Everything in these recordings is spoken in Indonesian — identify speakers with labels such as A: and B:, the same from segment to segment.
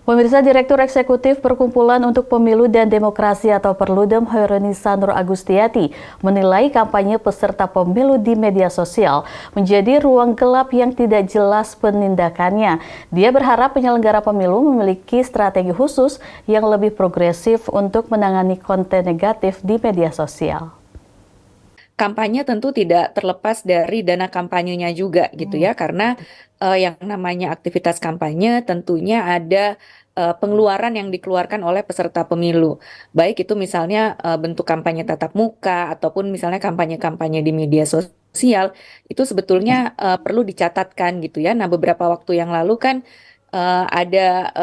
A: Pemirsa, Direktur Eksekutif Perkumpulan untuk Pemilu dan Demokrasi atau Perludem Hoironisa Nur Agustiati menilai kampanye peserta pemilu di media sosial menjadi ruang gelap yang tidak jelas penindakannya. Dia berharap penyelenggara pemilu memiliki strategi khusus yang lebih progresif untuk menangani konten negatif di media sosial.
B: Kampanye tentu tidak terlepas dari dana kampanyenya juga gitu ya, karena yang namanya aktivitas kampanye tentunya ada pengeluaran yang dikeluarkan oleh peserta pemilu. Baik itu misalnya bentuk kampanye tatap muka ataupun misalnya kampanye-kampanye di media sosial, itu sebetulnya perlu dicatatkan gitu ya. Nah, beberapa waktu yang lalu kan ada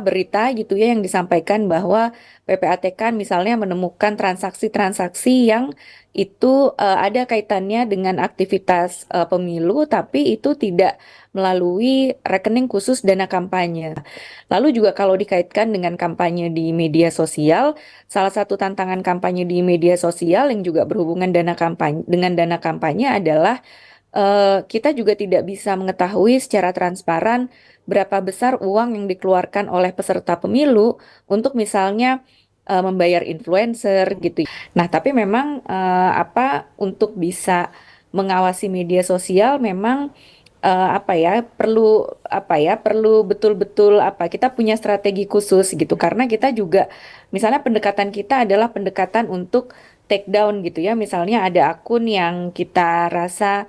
B: berita gitu ya yang disampaikan bahwa PPATK misalnya menemukan transaksi-transaksi yang itu ada kaitannya dengan aktivitas pemilu, tapi itu tidak melalui rekening khusus dana kampanye. Lalu juga kalau dikaitkan dengan kampanye di media sosial, salah satu tantangan kampanye di media sosial yang juga berhubungan dengan dana kampanye adalah kita juga tidak bisa mengetahui secara transparan berapa besar uang yang dikeluarkan oleh peserta pemilu untuk misalnya membayar influencer gitu. Nah, tapi memang untuk bisa mengawasi media sosial memang perlu betul-betul kita punya strategi khusus gitu, karena kita juga misalnya pendekatan kita adalah pendekatan untuk take down gitu ya. Misalnya ada akun yang kita rasa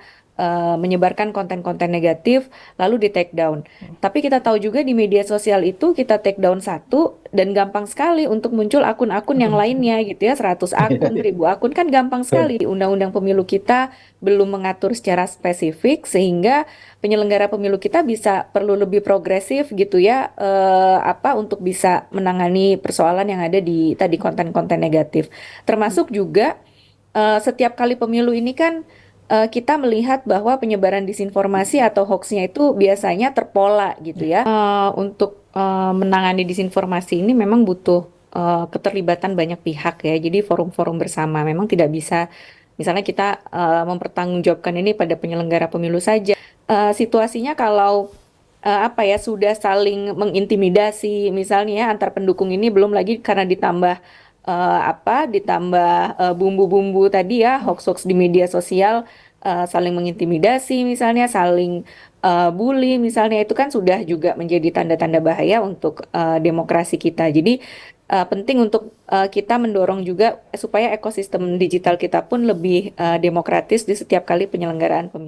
B: menyebarkan konten-konten negatif lalu di take down. Tapi kita tahu juga di media sosial itu kita take down satu dan gampang sekali untuk muncul akun-akun yang lainnya gitu ya, 100 akun, 1000 akun kan gampang sekali. Undang-undang pemilu kita belum mengatur secara spesifik sehingga penyelenggara pemilu kita perlu lebih progresif gitu ya, untuk bisa menangani persoalan yang ada di tadi konten-konten negatif. Termasuk juga setiap kali pemilu ini kan kita melihat bahwa penyebaran disinformasi atau hoax-nya itu biasanya terpola gitu ya. Untuk menangani disinformasi ini memang butuh keterlibatan banyak pihak ya. Jadi forum-forum bersama memang tidak bisa misalnya kita mempertanggungjawabkan ini pada penyelenggara pemilu saja. Situasinya kalau sudah saling mengintimidasi misalnya ya, antar pendukung ini, belum lagi karena ditambah bumbu-bumbu tadi ya, hoax-hoax di media sosial, saling mengintimidasi misalnya, saling bully misalnya, itu kan sudah juga menjadi tanda-tanda bahaya untuk demokrasi kita. Jadi penting untuk kita mendorong juga supaya ekosistem digital kita pun lebih demokratis di setiap kali penyelenggaraan pemilu.